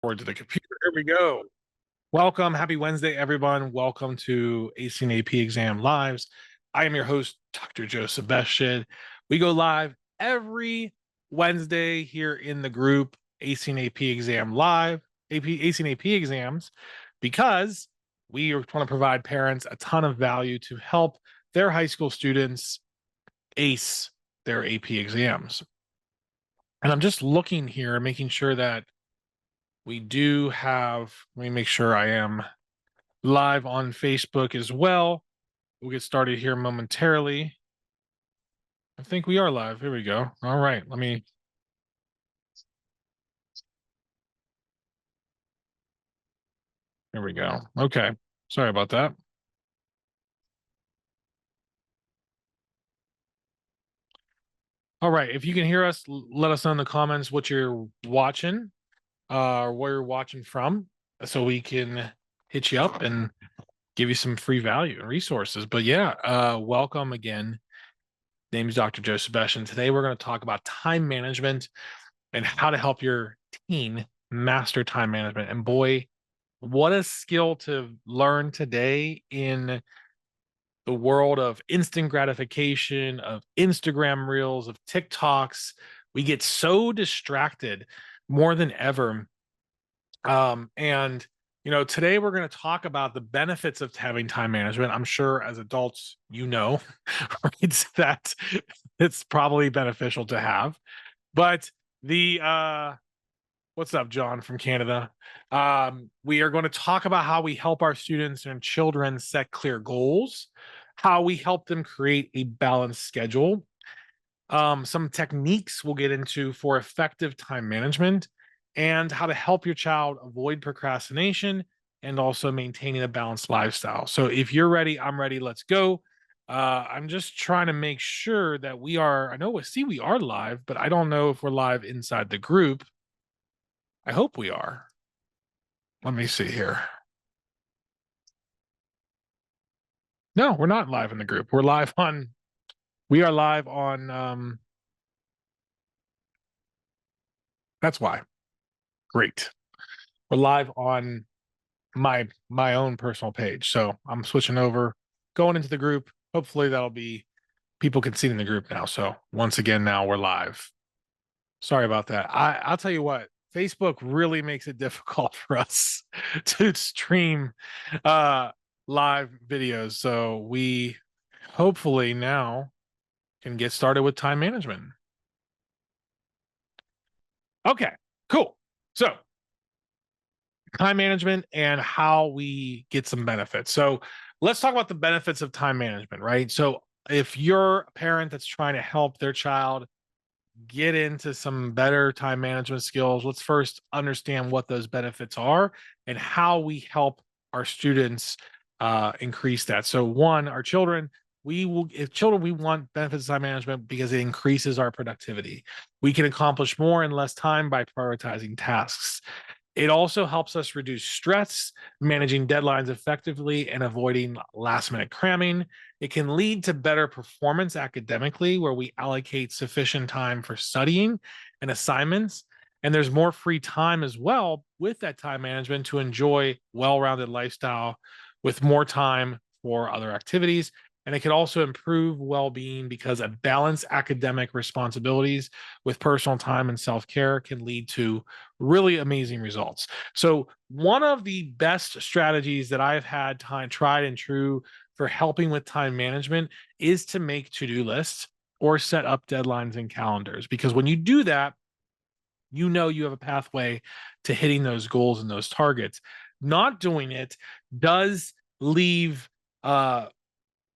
Forward to the computer. Here we go. Welcome. Happy Wednesday, everyone. Welcome to AC and AP Exam Lives. I am your host, Dr. Joe Sebastian. We go live every Wednesday here in the group AC and AP Exam Live, AC and AP Exams, because we want to provide parents a ton of value to help their high school students ace their AP exams. And I'm just looking here, making sure that we do have, let me make sure I am live on Facebook as well. We'll get started here momentarily. I think we are live. Here we go. All right. Here we go. Okay. Sorry about that. All right. If you can hear us, let us know in the comments what you're watching, or where you're watching from, so we can hit you up and give you some free value and resources. But yeah, welcome again. Name is Dr. Joe Sebastian. Today we're going to talk about time management and how to help your teen master time management. And boy, what a skill to learn today in the world of instant gratification, of Instagram reels, of TikToks. We get so distracted more than ever. And today we're going to talk about the benefits of having time management. I'm sure as adults, right, that it's probably beneficial to have. But what's up, John from Canada? We are going to talk about how we help our students and children set clear goals, how we help them create a balanced schedule, some techniques we'll get into for effective time management, and how to help your child avoid procrastination and also maintaining a balanced lifestyle. So if you're ready, I'm ready. Let's go. I'm just trying to make sure that we are, we are live, but I don't know if we're live inside the group. I hope we are. Let me see here. No, we're not live in the group. We are live on, that's why. Great. We're live on my own personal page. So I'm switching over, going into the group. Hopefully that'll be, people can see it in the group now. So once again, now we're live. Sorry about that. I'll tell you what, Facebook really makes it difficult for us to stream live videos. So we hopefully now can get started with time management. Okay, cool. So time management and how we get some benefits. So let's talk about the benefits of time management, right? So if you're a parent that's trying to help their child get into some better time management skills, let's first understand what those benefits are and how we help our students increase that. So one, our children, we want benefits of time management because it increases our productivity. We can accomplish more in less time by prioritizing tasks. It also helps us reduce stress, managing deadlines effectively, and avoiding last minute cramming. It can lead to better performance academically, where we allocate sufficient time for studying and assignments. And there's more free time as well with that time management to enjoy well-rounded lifestyle with more time for other activities. And it can also improve well-being because a balanced academic responsibilities with personal time and self-care can lead to really amazing results. So one of the best strategies that I've had tried and true for helping with time management is to make to-do lists or set up deadlines and calendars. Because when you do that, you have a pathway to hitting those goals and those targets. Not doing it does leave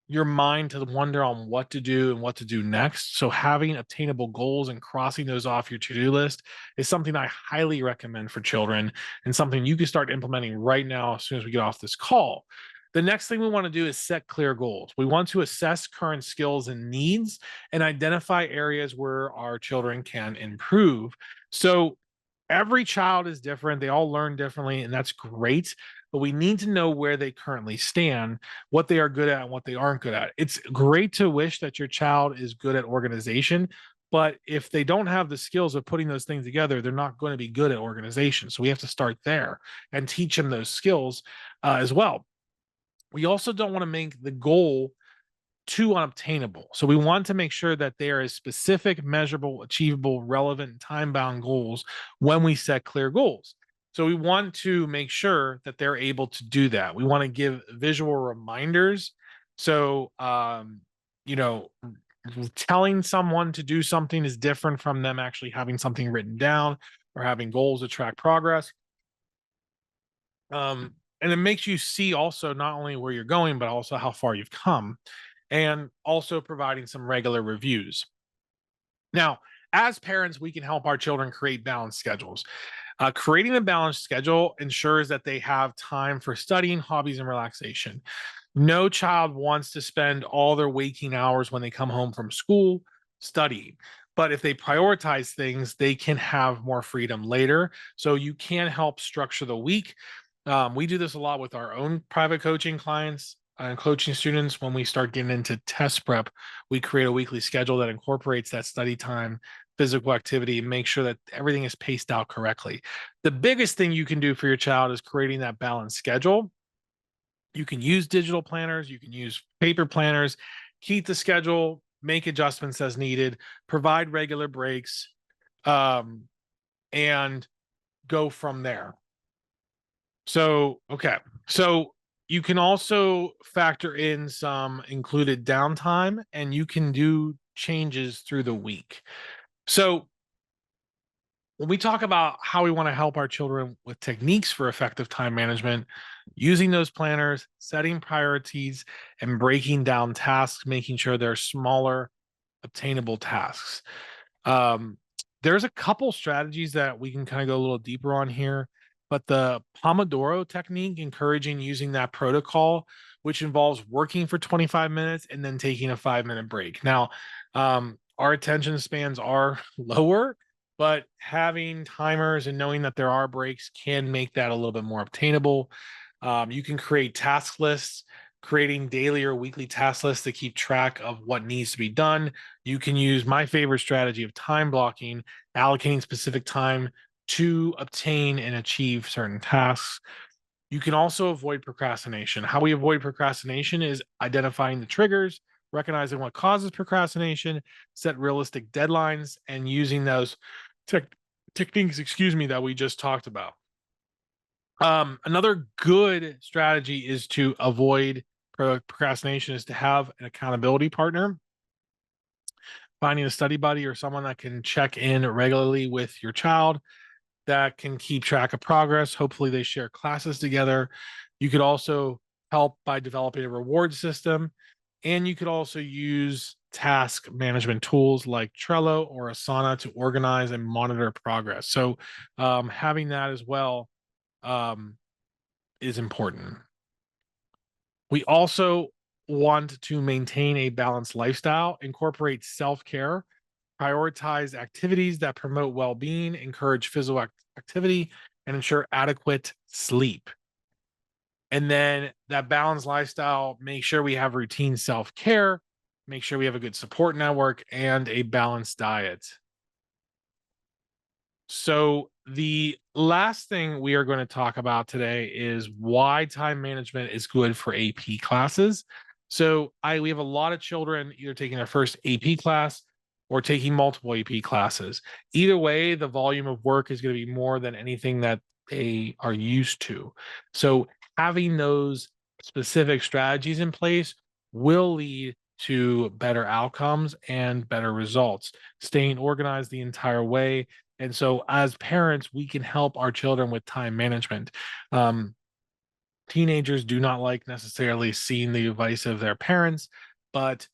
your mind to wonder on what to do and what to do next. So having attainable goals and crossing those off your to-do list is something I highly recommend for children and something you can start implementing right now as soon as we get off this call. The next thing we want to do is set clear goals. We want to assess current skills and needs and identify areas where our children can improve. So every child is different. They all learn differently, and that's great. But we need to know where they currently stand, what they are good at, and what they aren't good at. It's great to wish that your child is good at organization, But if they don't have the skills of putting those things together, they're not going to be good at organization. So we have to start there and teach them those skills as well. We also don't want to make the goal too unobtainable. So we want to make sure that they are as specific, measurable, achievable, relevant, time-bound goals when we set clear goals. So we want to make sure that they're able to do that. We want to give visual reminders. So, you know, telling someone to do something is different from them actually having something written down or having goals to track progress. And it makes you see also not only where you're going, but also how far you've come, and also providing some regular reviews. Now, as parents, we can help our children create balanced schedules. Creating a balanced schedule ensures that they have time for studying, hobbies, and relaxation. No child wants to spend all their waking hours when they come home from school studying. But if they prioritize things, they can have more freedom later. So you can help structure the week. We do this a lot with our own private coaching clients and coaching students. When we start getting into test prep, we create a weekly schedule that incorporates that study time, physical activity, and make sure that everything is paced out correctly. The biggest thing you can do for your child is creating that balanced schedule. You can use digital planners, you can use paper planners, keep the schedule, make adjustments as needed, provide regular breaks, and go from there. So, okay. So you can also factor in some included downtime, and you can do changes through the week. So when we talk about how we want to help our children with techniques for effective time management, using those planners, setting priorities, and breaking down tasks, making sure they're smaller, obtainable tasks. There's a couple strategies that we can kind of go a little deeper on here, but the Pomodoro technique, encouraging using that protocol, which involves working for 25 minutes and then taking a 5-minute break. Now, our attention spans are lower, but having timers and knowing that there are breaks can make that a little bit more obtainable. You can create task lists, creating daily or weekly task lists to keep track of what needs to be done. You can use my favorite strategy of time blocking, allocating specific time to obtain and achieve certain tasks. You can also avoid procrastination. How we avoid procrastination is identifying the triggers, recognizing what causes procrastination, set realistic deadlines, and using those techniques, that we just talked about. Another good strategy is to avoid procrastination is to have an accountability partner. Finding a study buddy or someone that can check in regularly with your child, that can keep track of progress. Hopefully they share classes together. You could also help by developing a reward system. And you could also use task management tools like Trello or Asana to organize and monitor progress. So having that as well is important. We also want to maintain a balanced lifestyle, incorporate self-care, prioritize activities that promote well-being, encourage physical activity, and ensure adequate sleep. And then that balanced lifestyle, make sure we have routine self-care, make sure we have a good support network, and a balanced diet. So the last thing we are going to talk about today is why time management is good for AP classes. So we have a lot of children either taking their first AP class or taking multiple AP classes. Either way, the volume of work is going to be more than anything that they are used to. So having those specific strategies in place will lead to better outcomes and better results. Staying organized the entire way. And so as parents, we can help our children with time management. Teenagers do not like necessarily seeing the advice of their parents, but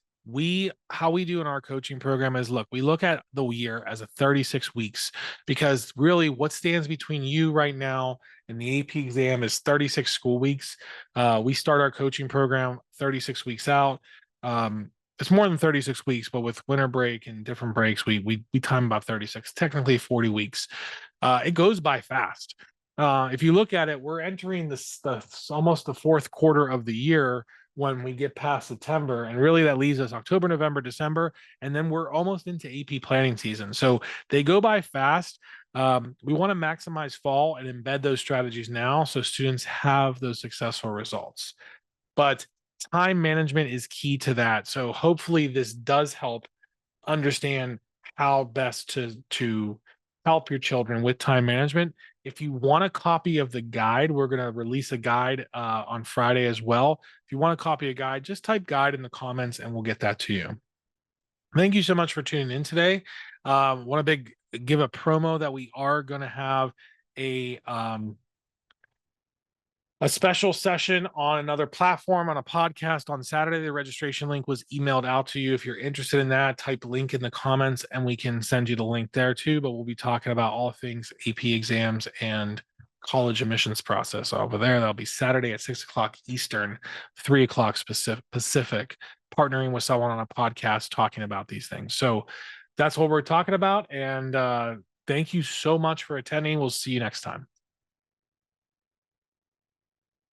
how we do in our coaching program is we look at the year as a 36 weeks, because really what stands between you right now and the AP exam is 36 school weeks. We start our coaching program 36 weeks out. It's more than 36 weeks, but with winter break and different breaks, we time about 36, technically 40 weeks. It goes by fast. If you look at it, we're entering almost the fourth quarter of the year, when we get past September. And really that leaves us October, November, December, and then we're almost into AP planning season. So they go by fast. We want to maximize fall and embed those strategies now so students have those successful results. But time management is key to that. So hopefully this does help understand how best to help your children with time management. If you want a copy of the guide, we're going to release a guide on Friday as well. If you want a copy of guide, just type guide in the comments and we'll get that to you. Thank you so much for tuning in today. Want to give a promo that we are going to have a special session on another platform on a podcast on Saturday. The registration link was emailed out to you. If you're interested in that, type link in the comments and we can send you the link there too. But we'll be talking about all things AP exams and college admissions process over there. That'll be Saturday at 6 o'clock Eastern, 3 o'clock Pacific, partnering with someone on a podcast talking about these things. So that's what we're talking about. And thank you so much for attending. We'll see you next time.